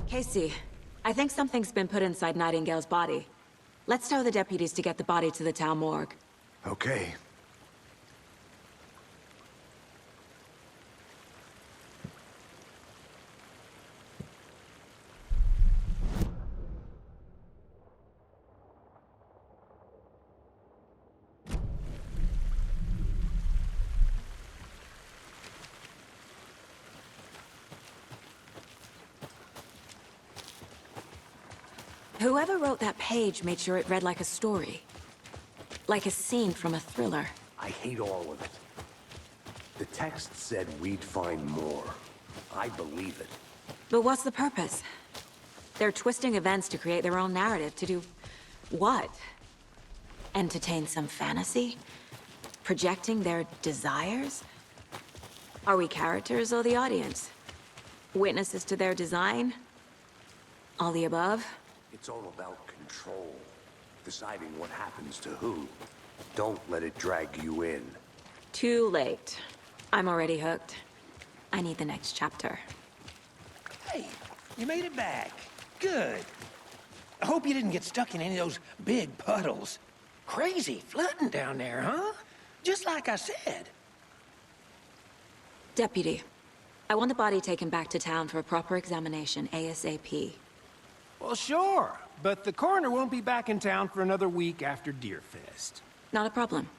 Casey, I think something's been put inside Nightingale's body. Let's tell the deputies to get the body to the town morgue. Okay. Whoever wrote that page made sure it read like a story. Like a scene from a thriller. I hate all of it. The text said we'd find more. I believe it. But what's the purpose? They're twisting events to create their own narrative. To do what? Entertain some fantasy? Projecting their desires? Are we characters or the audience? Witnesses to their design? All the above? It's all about control. Deciding what happens to who. Don't let it drag you in. Too late. I'm already hooked. I need the next chapter. Hey, you made it back. Good. I hope you didn't get stuck in any of those big puddles. Crazy flooding down there, huh? Just like I said. Deputy, I want the body taken back to town for a proper examination, ASAP. Well, sure, but the coroner won't be back in town for another week after Deerfest. Not a problem.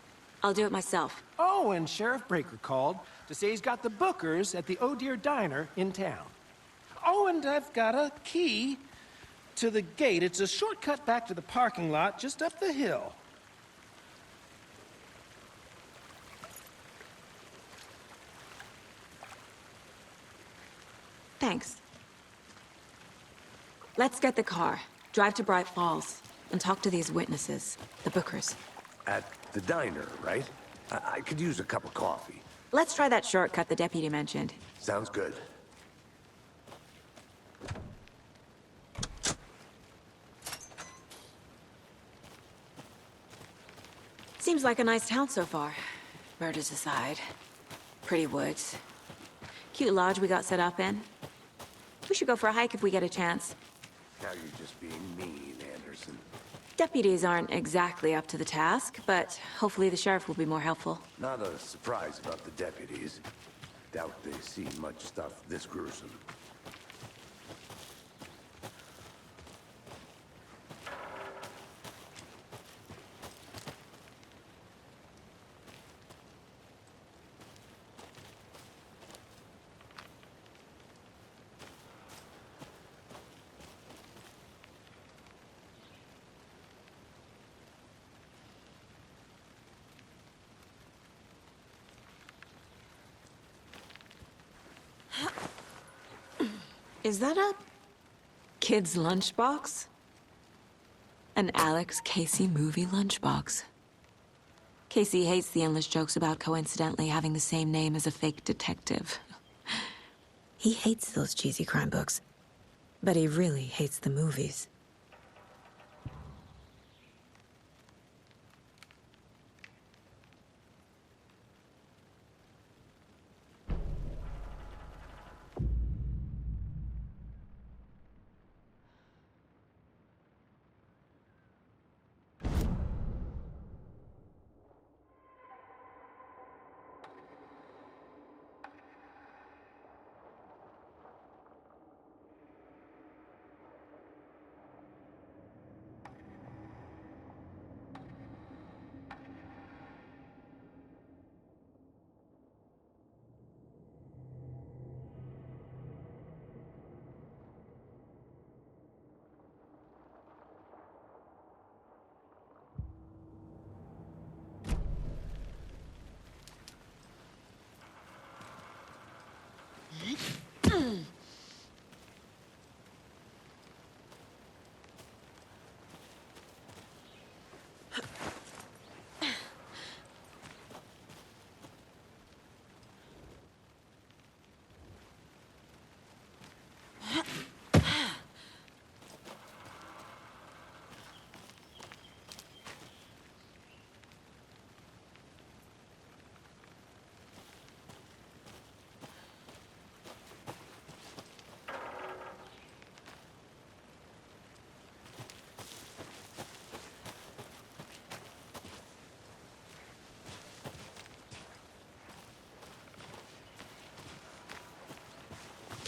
I'll do it myself. Oh, and Sheriff Breaker called to say he's got the Bookers at the Oh Dear Diner in town. Oh, and I've got a key to the gate. It's a shortcut back to the parking lot just up the hill. Thanks. Let's get the car, drive to Bright Falls, and talk to these witnesses, the Bookers. At the diner, right? I could use a cup of coffee. Let's try that shortcut the deputy mentioned. Sounds good. Seems like a nice town so far. Murders aside. Pretty woods. Cute lodge we got set up in. We should go for a hike if we get a chance. Now you're just being mean, Anderson. Deputies aren't exactly up to the task, but hopefully the sheriff will be more helpful. Not a surprise about the deputies. Doubt they see much stuff this gruesome. Is that a kid's lunchbox? An Alex Casey movie lunchbox. Casey hates the endless jokes about coincidentally having the same name as a fake detective. He hates those cheesy crime books, but he really hates the movies.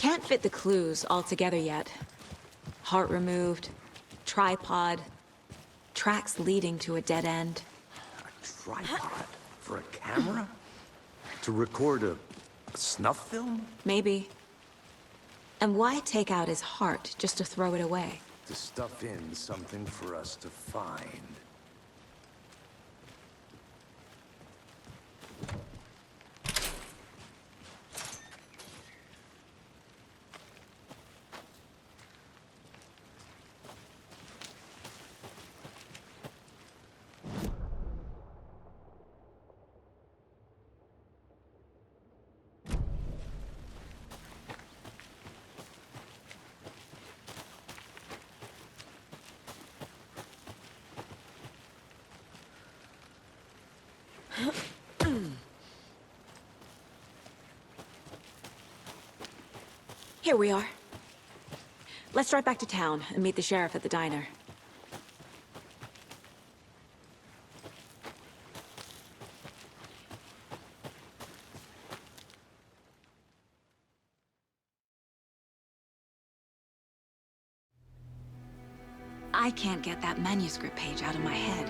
Can't fit the clues all together yet. Heart removed, tripod, tracks leading to a dead end. A tripod? For a camera? To record a snuff film? Maybe. And why take out his heart just to throw it away? To stuff in something for us to find. Here we are. Let's drive back to town and meet the sheriff at the diner. I can't get that manuscript page out of my head.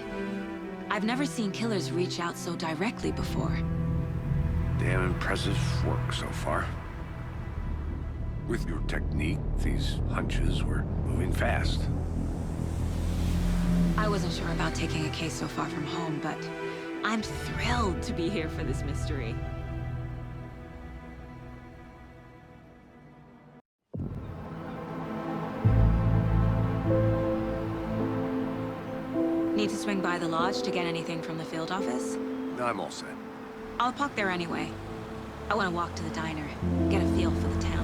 I've never seen killers reach out so directly before. Damn impressive work so far. With your technique, these hunches were moving fast. I wasn't sure about taking a case so far from home, but I'm thrilled to be here for this mystery. Need to swing by the lodge to get anything from the field office? I'm all set. I'll park there anyway. I want to walk to the diner, get a feel for the town.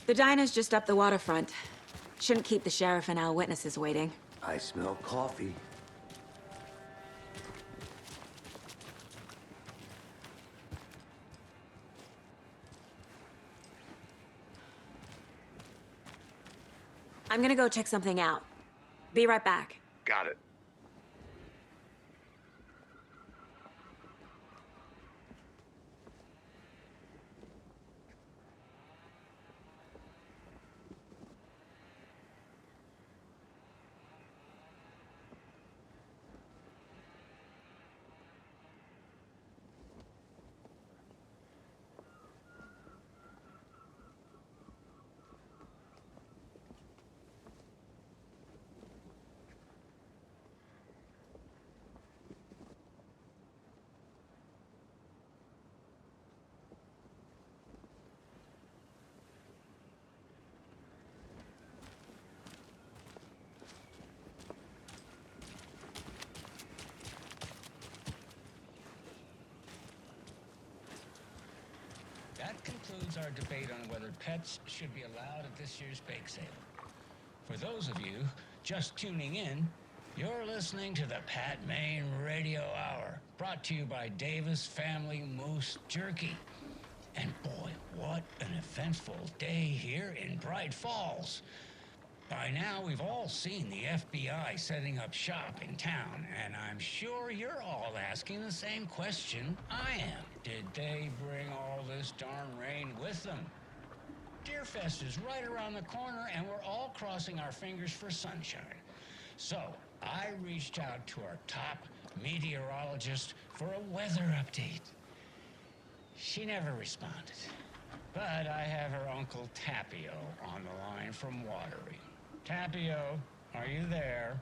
The diner's just up the waterfront. Shouldn't keep the sheriff and our witnesses waiting. I smell coffee. I'm gonna go check something out. Be right back. Got it. That concludes our debate on whether pets should be allowed at this year's bake sale. For those of you just tuning in, you're listening to the Pat Maine Radio Hour, brought to you by Davis Family Moose Jerky. And boy, what an eventful day here in Bright Falls. By now, we've all seen the FBI setting up shop in town, and I'm sure you're all asking the same question I am. Did they bring all this darn rain with them? Deerfest is right around the corner, and we're all crossing our fingers for sunshine. So, I reached out to our top meteorologist for a weather update. She never responded. But I have her Uncle Tapio on the line from Watery. Tapio, are you there?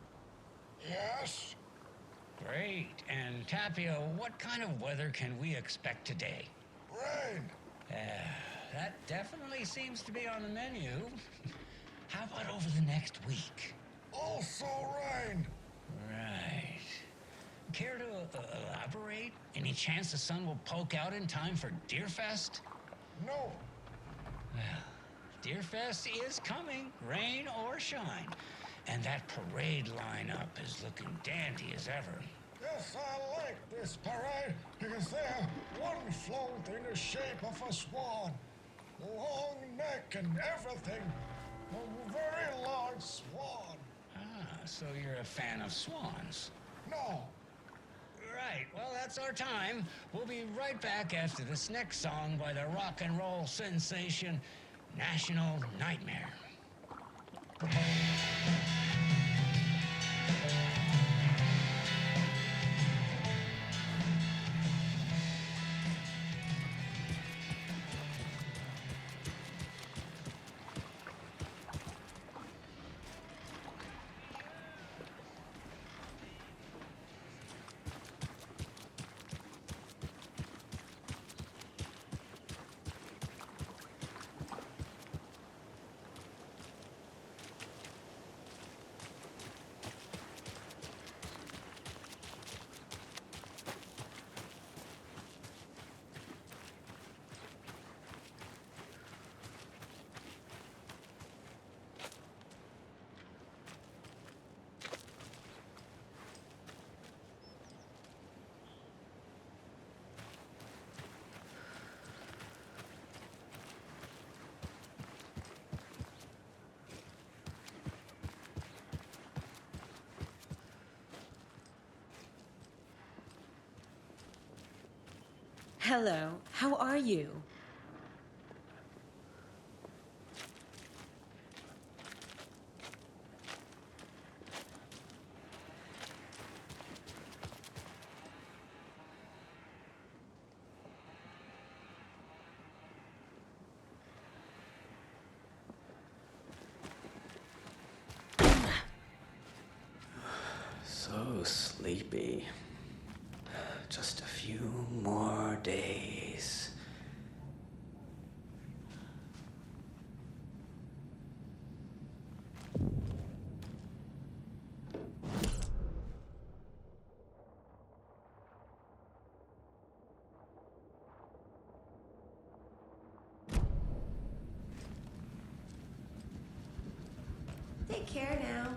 Yes? Great. And Tapio, what kind of weather can we expect today? Rain. That definitely seems to be on the menu. How about over the next week? Also rain. Right. Care to elaborate? Any chance the sun will poke out in time for Deerfest? No. Well, Deerfest is coming, rain or shine. And that parade lineup is looking dandy as ever. Yes, I like this parade because there one float in the shape of a swan. Long neck and everything. A very large swan. Ah, so you're a fan of swans. No, Right, well, that's our time. We'll be right back after this next song by the rock and roll sensation, National Nightmare. Hello, how are you? So sleepy. Just a few more days. Take care now.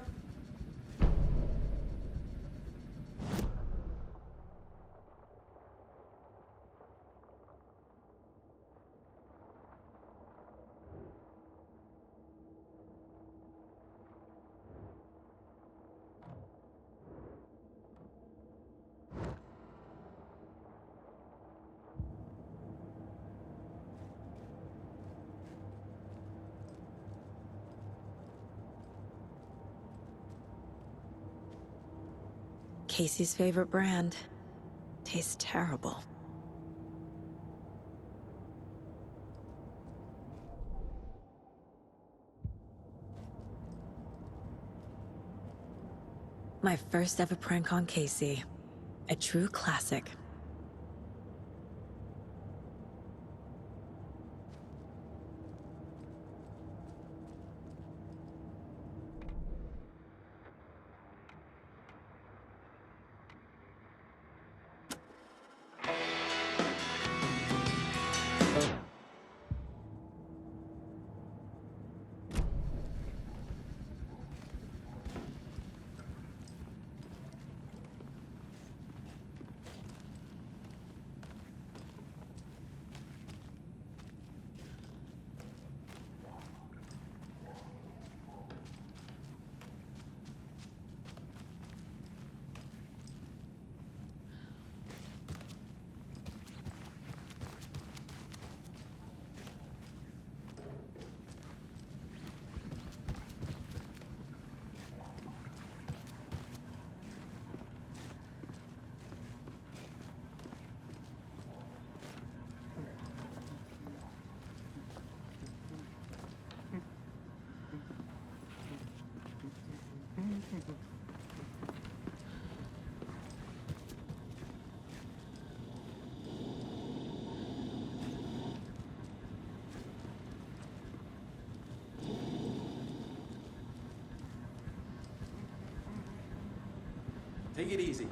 Casey's favorite brand. Tastes terrible. My first ever prank on Casey. A true classic. Take it easy.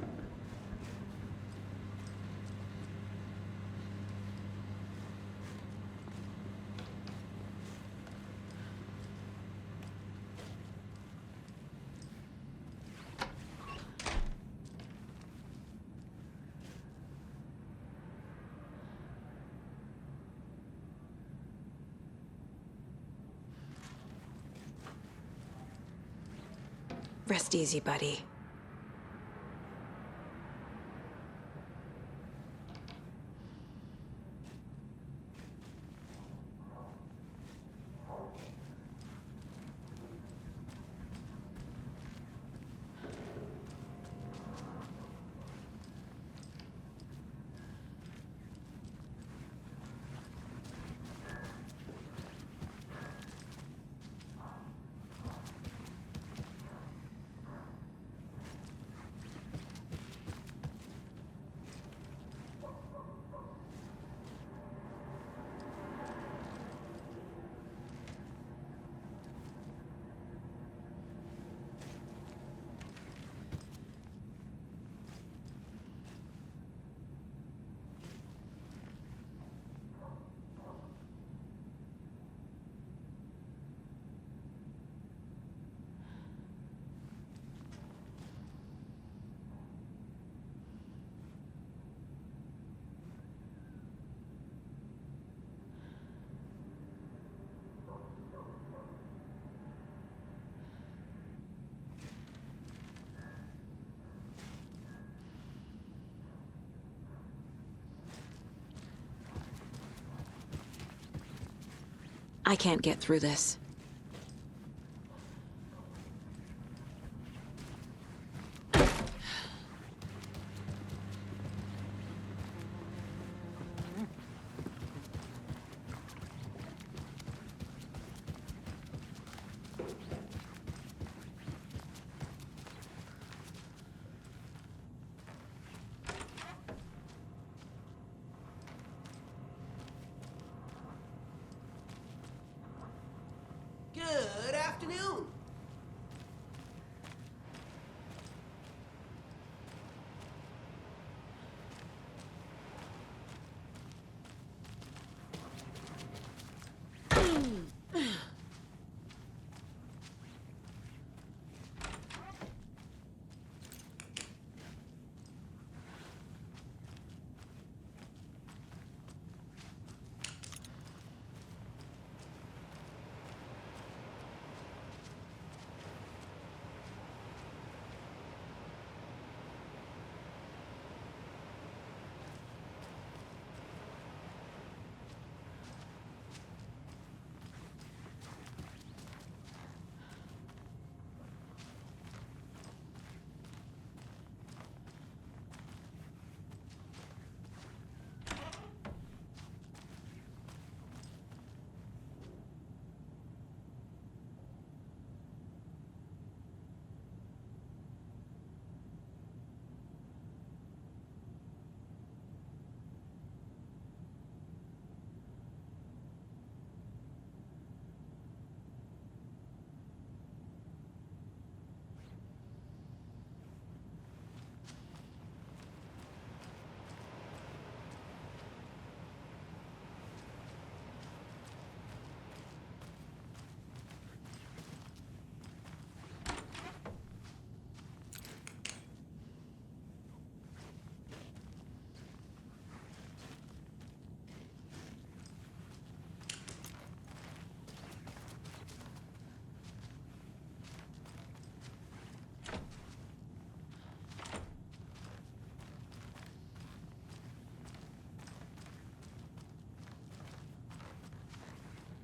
Rest easy, buddy. I can't get through this. Good afternoon.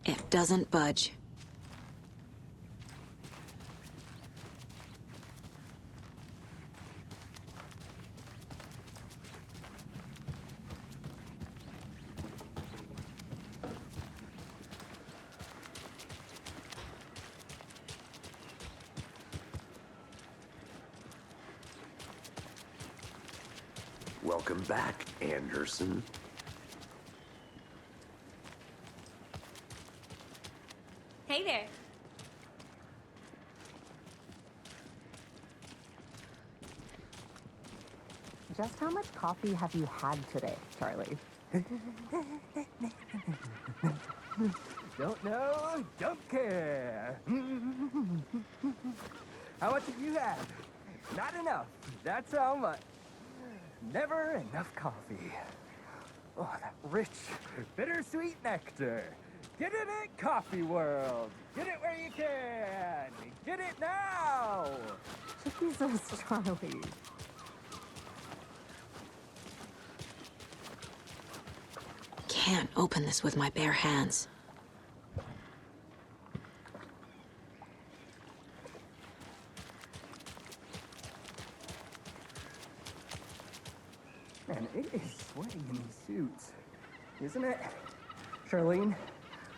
It doesn't budge. Welcome back, Anderson. Hey there. Just how much coffee have you had today, Charlie? Don't know, don't care. How much have you had? Not enough. That's how much. Never enough coffee. Oh, that rich, bittersweet nectar. Get it at Coffee World. Get it where you can. Get it now. Jesus, Charlie. Can't open this with my bare hands. Man, it is sweaty in these suits, isn't it? Charlene,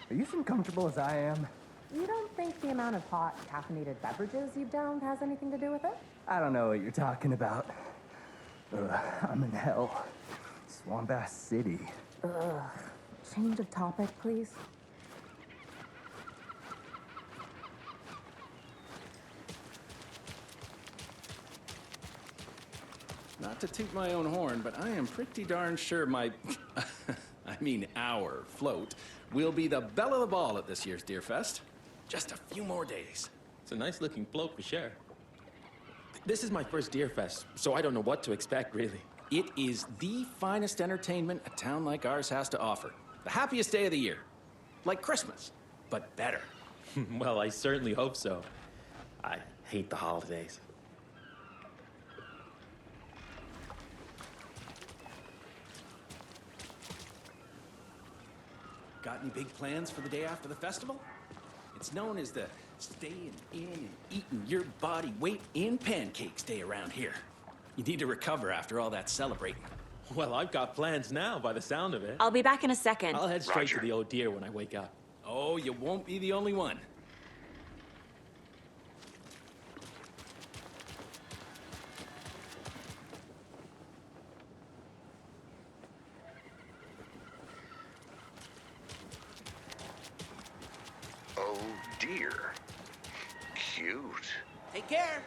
are you as uncomfortable as I am? You don't think the amount of hot, caffeinated beverages you've downed has anything to do with it? I don't know what you're talking about. Ugh, I'm in hell. Swamp Ass City. Ugh. Change of topic, please. Not to toot my own horn, but I am pretty darn sure my, our float will be the belle of the ball at this year's Deer Fest. Just a few more days. It's a nice looking float for sure. This is my first Deer Fest, so I don't know what to expect, really. It is the finest entertainment a town like ours has to offer. The happiest day of the year. Like Christmas, but better. Well, I certainly hope so. I hate the holidays. Got any big plans for the day after the festival? It's known as the staying in and eating your body weight in pancakes day around here. You need to recover after all that celebrating. Well, I've got plans now by the sound of it. I'll be back in a second. I'll head straight to the Old Deer when I wake up. Oh, you won't be the only one. Oh dear. Cute. Take care.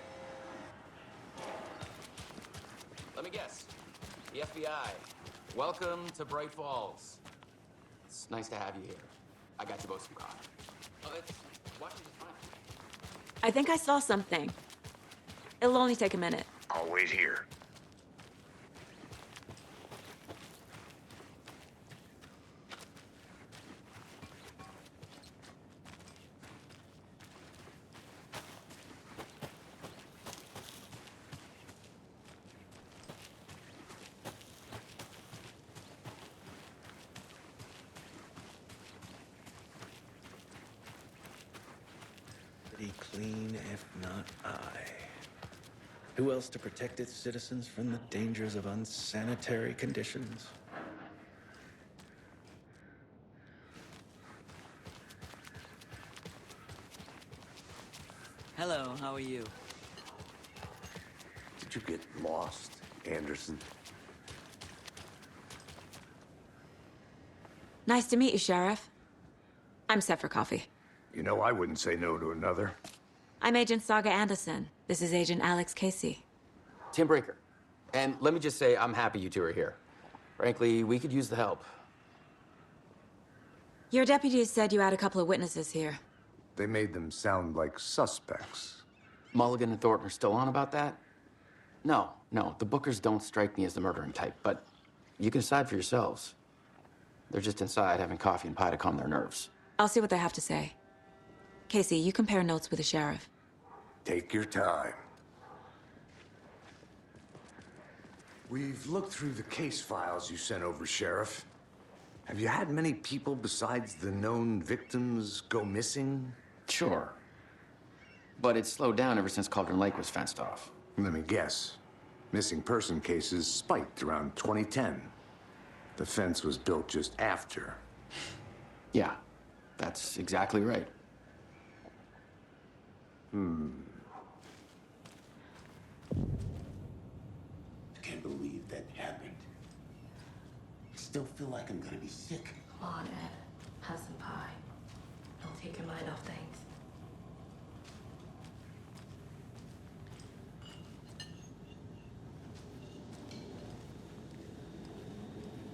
Let me guess. The FBI. Welcome to Bright Falls. It's nice to have you here. I got you both some coffee. Oh, it's Washington's fine. I think I saw something. It'll only take a minute. I'll wait here. Pretty clean, if not I. Who else to protect its citizens from the dangers of unsanitary conditions? Hello, how are you? Did you get lost, Anderson? Nice to meet you, Sheriff. I'm set for coffee. You know, I wouldn't say no to another. I'm Agent Saga Anderson. This is Agent Alex Casey. Tim Breaker. And let me just say, I'm happy you two are here. Frankly, we could use the help. Your deputies said you had a couple of witnesses here. They made them sound like suspects. Mulligan and Thornton are still on about that? No, the Bookers don't strike me as the murdering type, but you can decide for yourselves. They're just inside having coffee and pie to calm their nerves. I'll see what they have to say. Casey, you compare notes with the sheriff. Take your time. We've looked through the case files you sent over, Sheriff. Have you had many people besides the known victims go missing? Sure. But it's slowed down ever since Cauldron Lake was fenced off. Let me guess. Missing person cases spiked around 2010. The fence was built just after. Yeah, that's exactly right. I can't believe that happened. I still feel like I'm gonna be sick. Come on, Ed. Have some pie. It'll take your mind off things.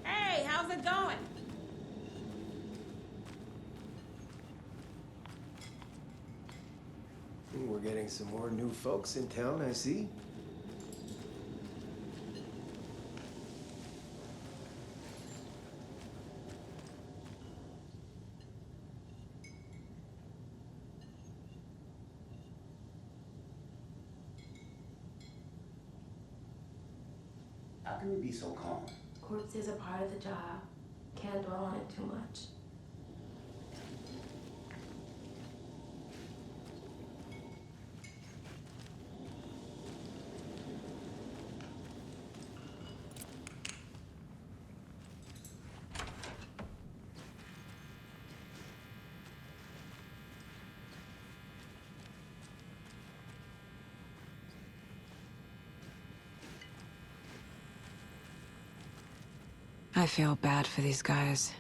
Hey, how's it going? We're getting some more new folks in town, I see. How can you be so calm? Corpses are part of the job. Can't dwell on it too much. I feel bad for these guys.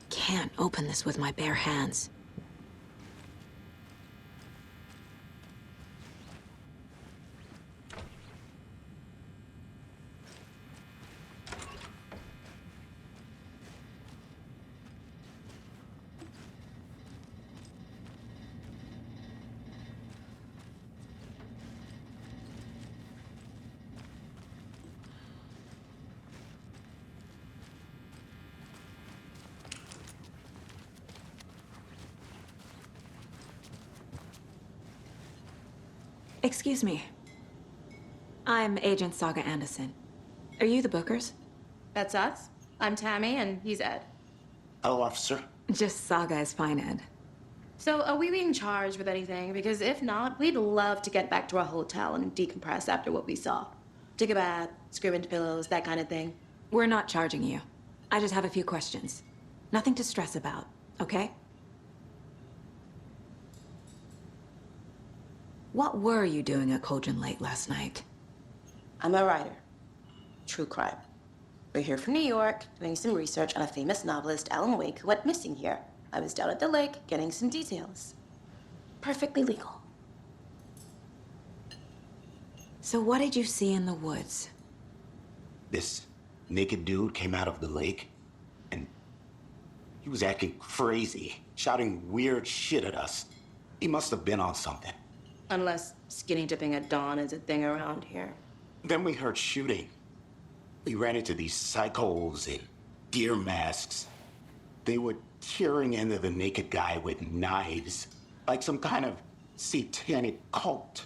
Can't open this with my bare hands. Excuse me. I'm Agent Saga Anderson. Are you the Bookers? That's us. I'm Tammy, and he's Ed. Hello, officer. Just Saga is fine, Ed. So, are we being charged with anything? Because if not, we'd love to get back to our hotel and decompress after what we saw. Take a bath, scream into pillows, that kind of thing. We're not charging you. I just have a few questions. Nothing to stress about, okay? What were you doing at Cauldron Lake last night? I'm a writer. True crime. We're here from New York, doing some research on a famous novelist, Alan Wake, who went missing here. I was down at the lake, getting some details. Perfectly legal. So what did you see in the woods? This naked dude came out of the lake, and he was acting crazy, shouting weird shit at us. He must have been on something. Unless skinny dipping at dawn is a thing around here. Then we heard shooting. We ran into these psychos in deer masks. They were tearing into the naked guy with knives, like some kind of satanic cult.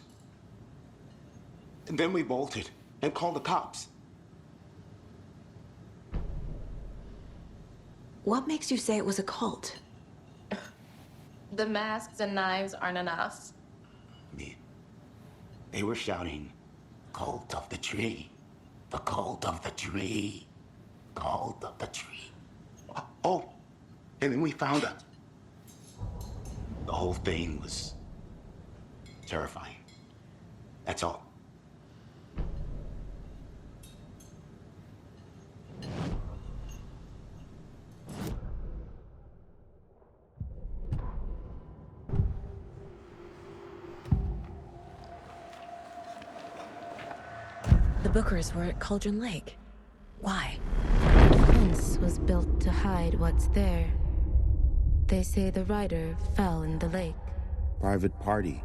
And then we bolted and called the cops. What makes you say it was a cult? The masks and knives aren't enough. They were shouting, "Cult of the tree, the cult of the tree, cult of the tree." Oh, and then we found them. The whole thing was terrifying. That's all. The Bookers were at Cauldron Lake. Why? The fence was built to hide what's there. They say the rider fell in the lake. Private party.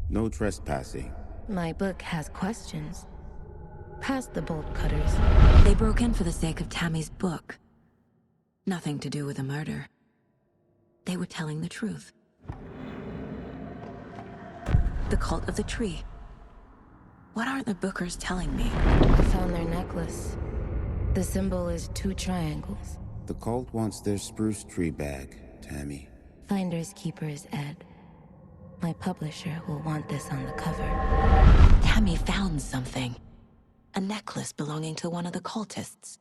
No trespassing. My book has questions. Past the bolt cutters. They broke in for the sake of Tammy's book. Nothing to do with a murder. They were telling the truth. The cult of the tree. What aren't the Bookers telling me? I found their necklace. The symbol is 2 triangles. The cult wants their spruce tree back, Tammy. Finders keepers, Ed. My publisher will want this on the cover. Tammy found something. A necklace belonging to one of the cultists.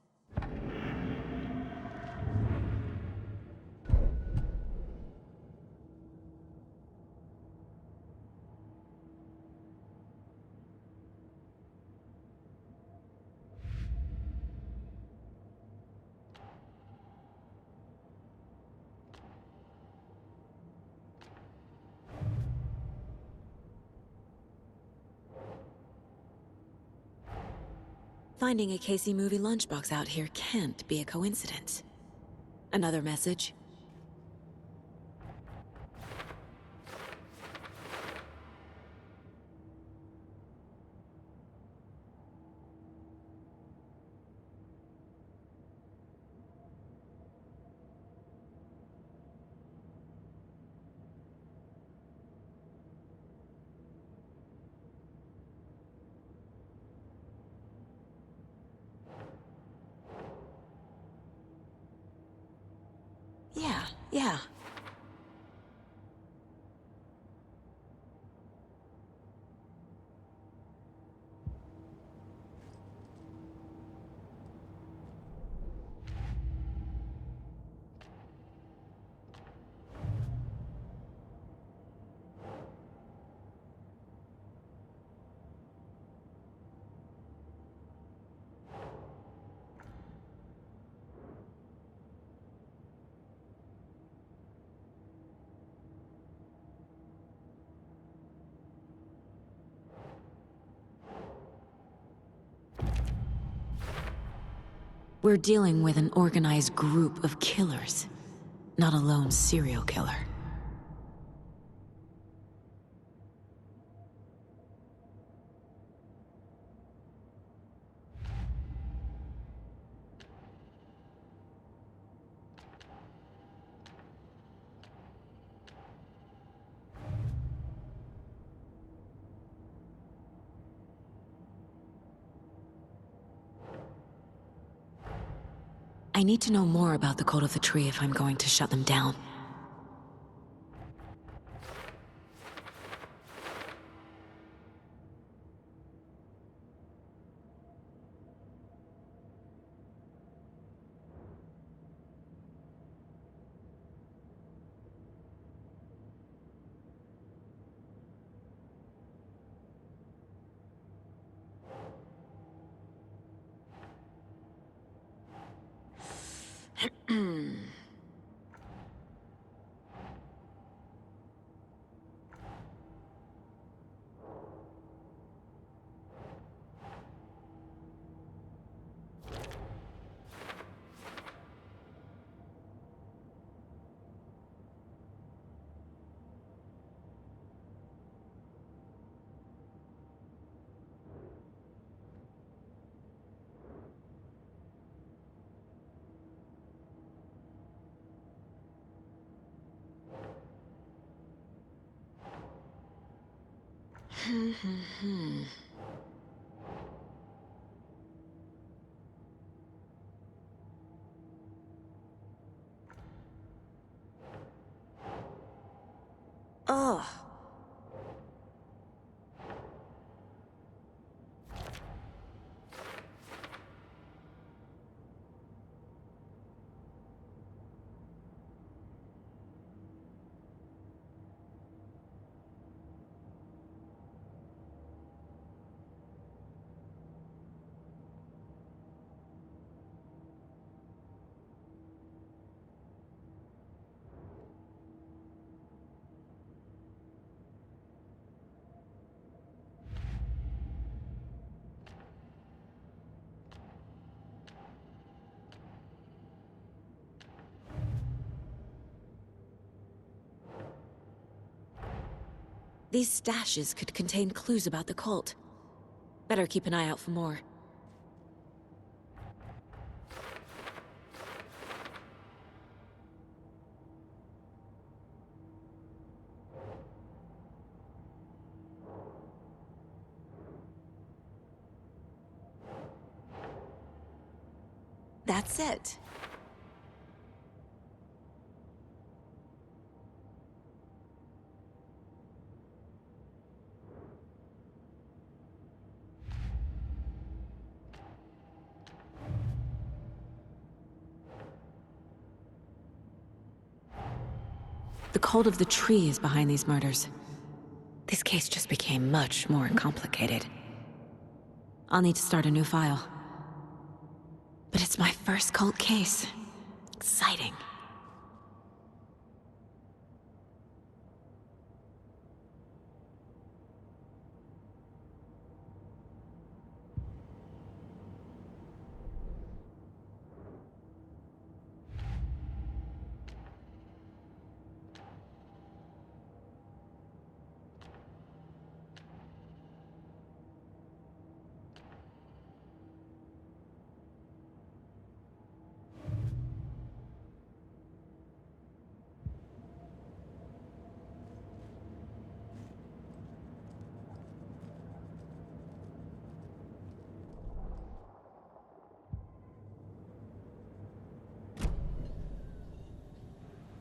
Finding a Casey movie lunchbox out here can't be a coincidence. Another message? Yeah. We're dealing with an organized group of killers, not a lone serial killer. I need to know more about the code of the tree if I'm going to shut them down. Ugh. These stashes could contain clues about the cult. Better keep an eye out for more. That's it. The cult of the tree is behind these murders. This case just became much more complicated. I'll need to start a new file. But it's my first cult case. Exciting.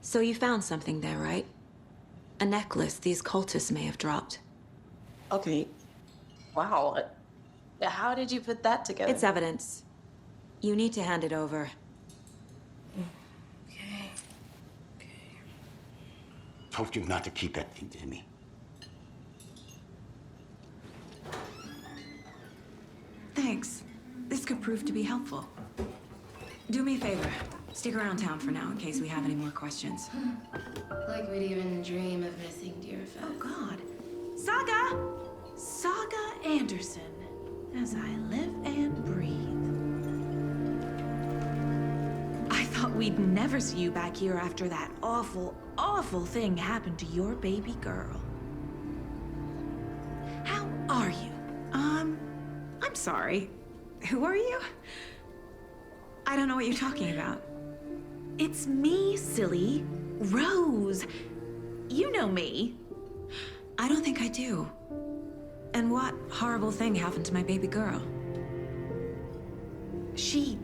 So you found something there, right? A necklace these cultists may have dropped. Okay. Wow. How did you put that together? It's evidence. You need to hand it over. Okay. Told you not to keep that thing to me. Thanks. This could prove to be helpful. Do me a favor. Stick around town for now in case we have any more questions. Like we'd even dream of missing Deerfest. Oh, God. Saga! Saga Anderson. As I live and breathe. I thought we'd never see you back here after that awful, awful thing happened to your baby girl. How are you? I'm sorry. Who are you? I don't know what you're talking about. It's me, silly. Rose. You know me. I don't think I do. And what horrible thing happened to my baby girl? She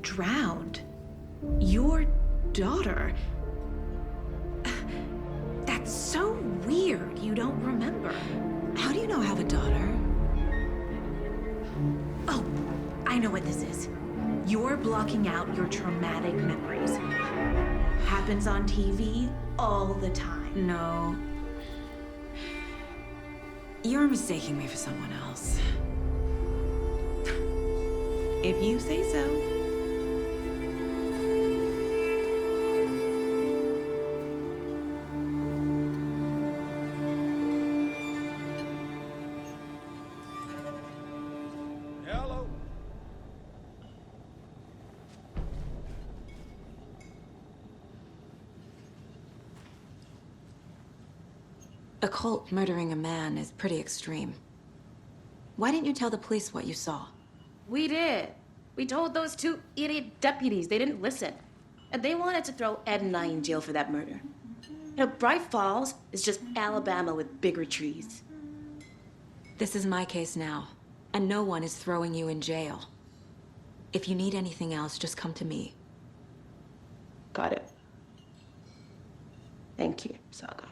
drowned. Your daughter. That's so weird you don't remember. How do you know I have a daughter? Oh, I know what this is. You're blocking out your traumatic memories. Happens on TV all the time. No. You're mistaking me for someone else. If you say so. Hello. A cult murdering a man is pretty extreme. Why didn't you tell the police what you saw? We did. We told those two idiot deputies. They didn't listen. And they wanted to throw Ed and I in jail for that murder. You know, Bright Falls is just Alabama with bigger trees. This is my case now, and no one is throwing you in jail. If you need anything else, just come to me. Got it. Thank you, Saga.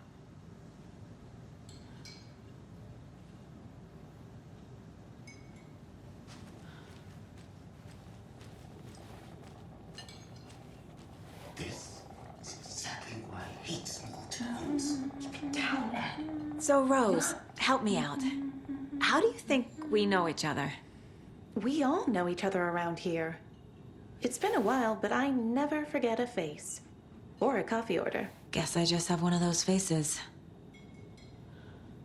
This is exactly why I hate small towns. Keep it down, Ed. So, Rose, help me out. How do you think we know each other? We all know each other around here. It's been a while, but I never forget a face. Or a coffee order. Guess I just have one of those faces.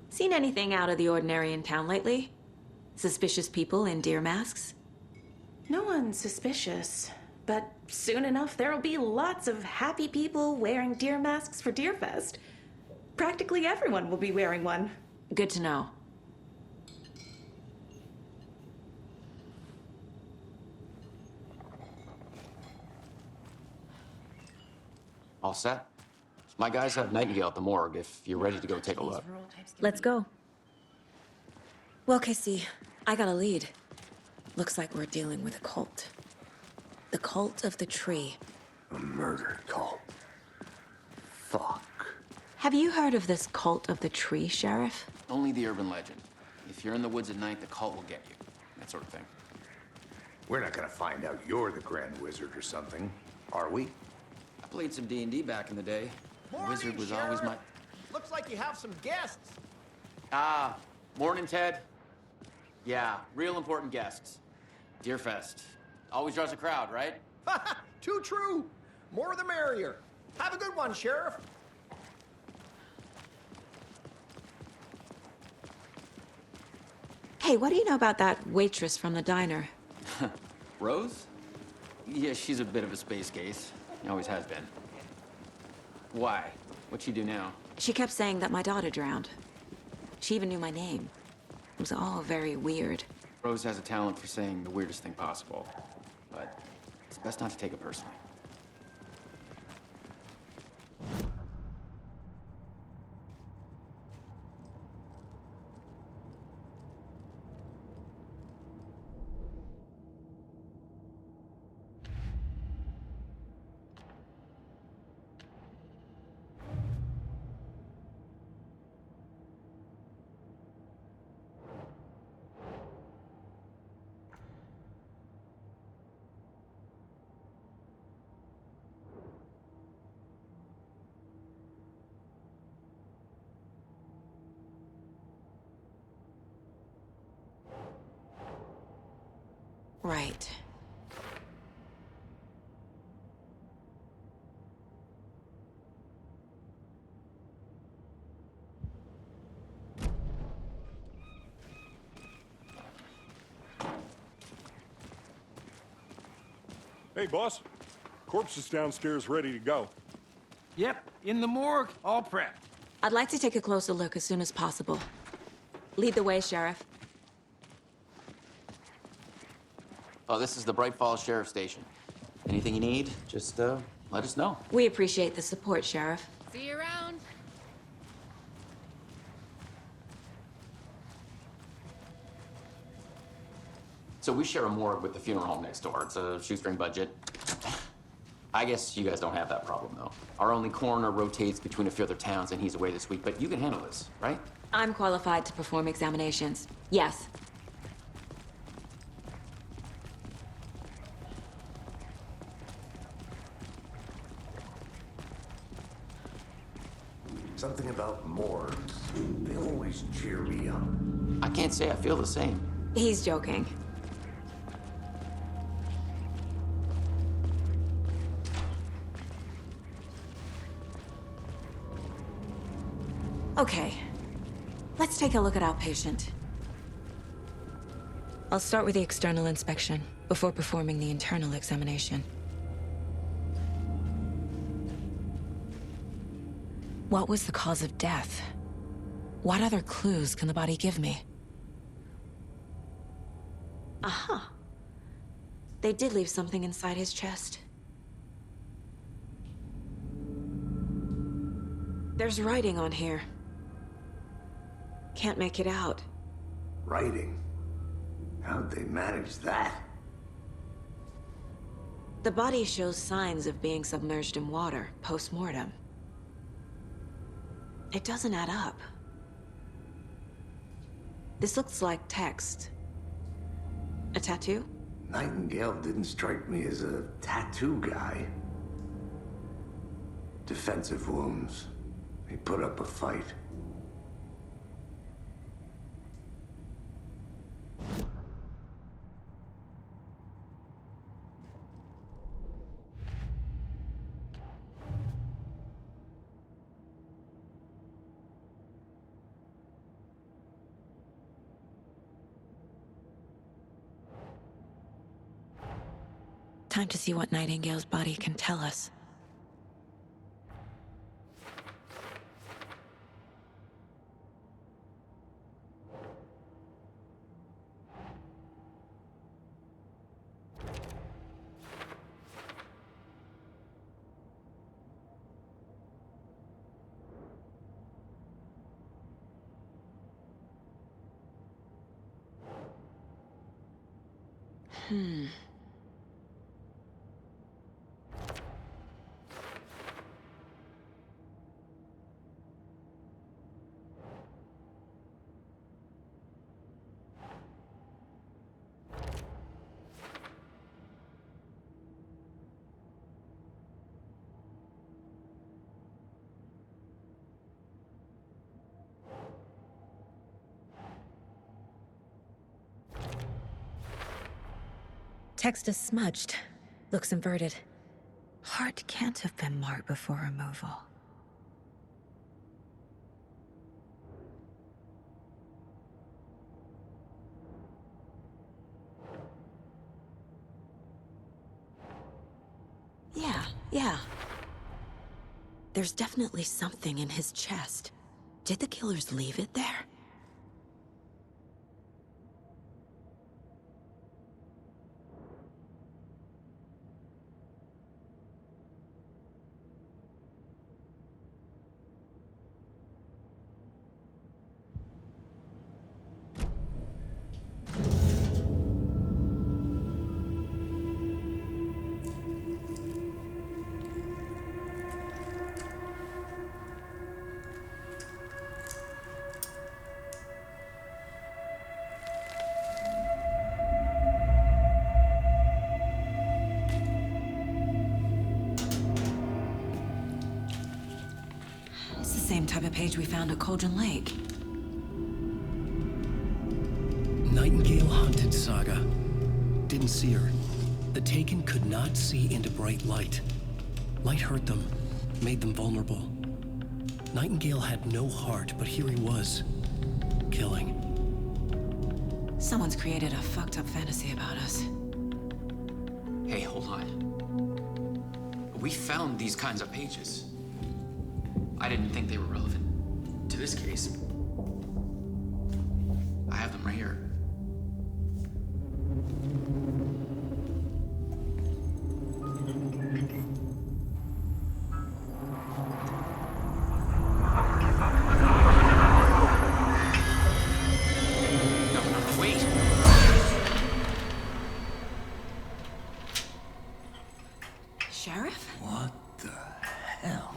Seen anything out of the ordinary in town lately? Suspicious people in deer masks? No one's suspicious. But soon enough, there'll be lots of happy people wearing deer masks for Deerfest. Practically everyone will be wearing one. Good to know. All set? My guys have Nightingale at the morgue if you're ready to go take a look. Let's go. Well, Casey, I got a lead. Looks like we're dealing with a cult. The cult of the tree. A murder cult. Fuck. Have you heard of this cult of the tree, Sheriff? Only the urban legend. If you're in the woods at night, the cult will get you. That sort of thing. We're not gonna find out you're the Grand Wizard or something, are we? I played some D&D back in the day. The wizard was always my... Looks like you have some guests. Ah, morning, Ted. Yeah, real important guests. Deerfest. Always draws a crowd, right? Too true. More the merrier. Have a good one, Sheriff. Hey, what do you know about that waitress from the diner? Rose? Yeah, she's a bit of a space case. Always has been. Why? What'd she do now? She kept saying that my daughter drowned. She even knew my name. It was all very weird. Rose has a talent for saying the weirdest thing possible. But it's best not to take it personally. Right. Hey, boss. Corpse is downstairs ready to go. Yep, in the morgue, all prepped. I'd like to take a closer look as soon as possible. Lead the way, Sheriff. Oh, this is the Bright Falls Sheriff Station. Anything you need, just let us know. We appreciate the support, Sheriff. See you around. So we share a morgue with the funeral home next door. It's a shoestring budget. I guess you guys don't have that problem, though. Our only coroner rotates between a few other towns, and he's away this week, but you can handle this, right? I'm qualified to perform examinations. Yes. Something about morgues. They always cheer me up. I can't say I feel the same. He's joking. Okay. Let's take a look at our patient. I'll start with the external inspection before performing the internal examination. What was the cause of death? What other clues can the body give me? Aha. They did leave something inside his chest. There's writing on here. Can't make it out. Writing? How'd they manage that? The body shows signs of being submerged in water post-mortem. It doesn't add up. This looks like text. A tattoo? Nightingale didn't strike me as a tattoo guy. Defensive wounds. He put up a fight. Time to see what Nightingale's body can tell us. Text is smudged. Looks inverted. Heart can't have been marked before removal. Yeah. There's definitely something in his chest. Did the killers leave it there? It's the same type of page we found at Cauldron Lake. Nightingale Hunted Saga. didn't see her. The Taken could not see into bright light. Light hurt them, made them vulnerable. Nightingale had no heart, but here he was, killing. Someone's created a fucked up fantasy about us. Hey, hold on. We found these kinds of pages. I didn't think they were relevant to this case. I have them right here. Sheriff? What the hell?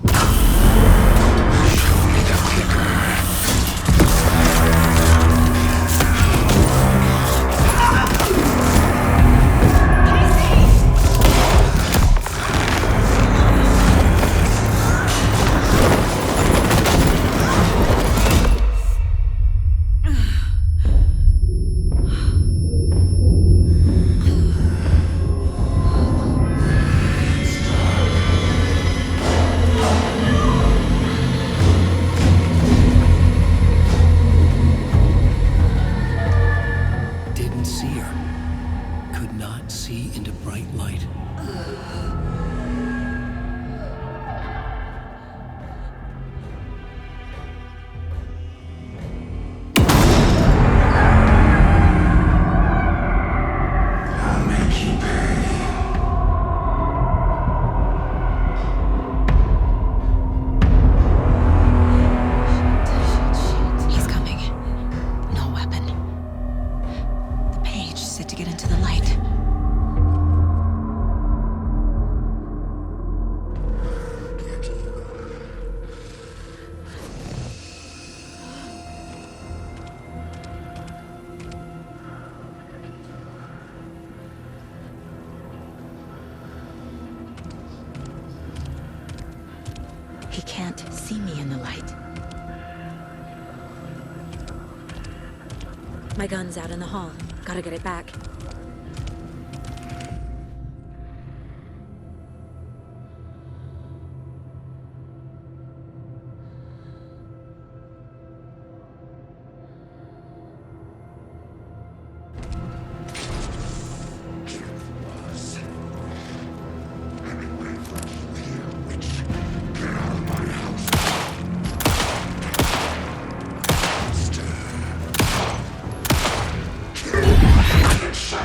Didn't see her. Could not see into bright light. I'll make you pay. He's coming. No weapon. The page set to get into the light. He can't see me in the light. My gun's out in the hall. Gotta get it back. Shut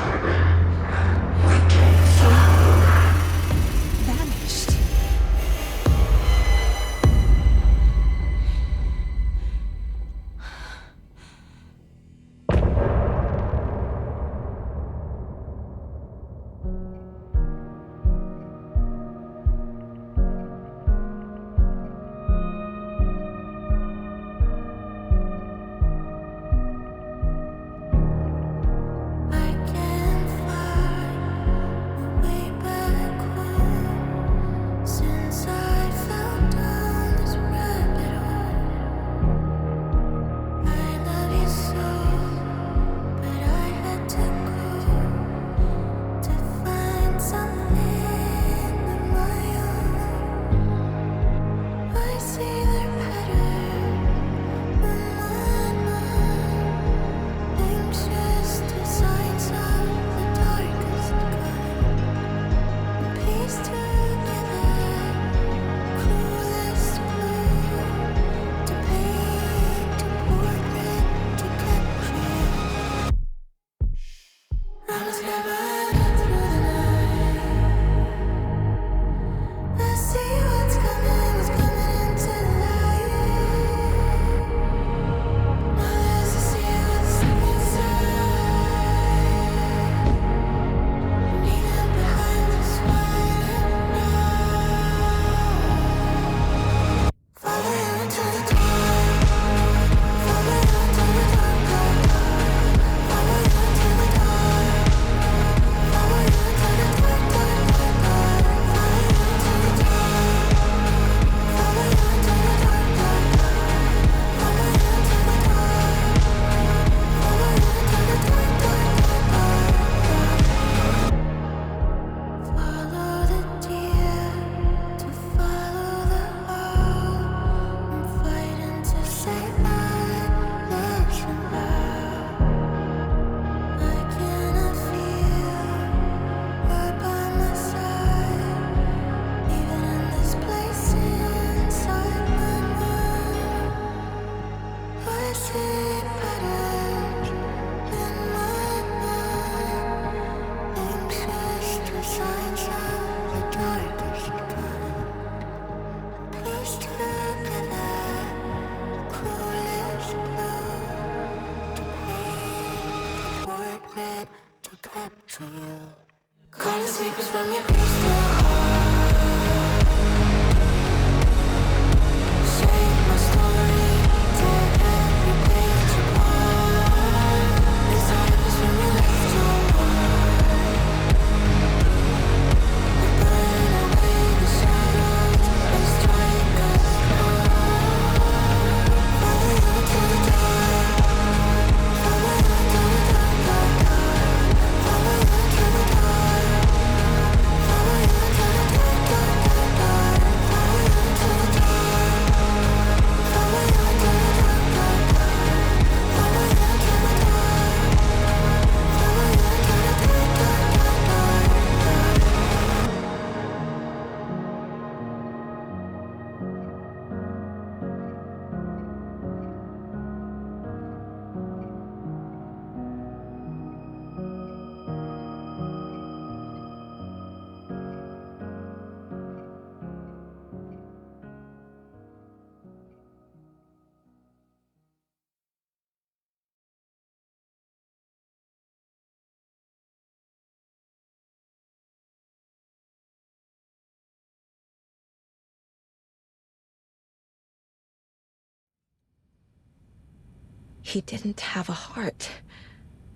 He didn't have a heart,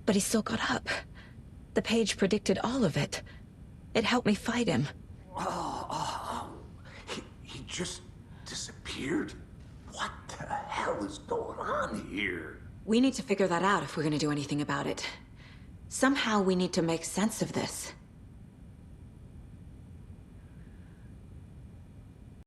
but he still got up. The page predicted all of it. It helped me fight him. He just disappeared? What the hell is going on here? We need to figure that out if we're gonna do anything about it. Somehow we need to make sense of this.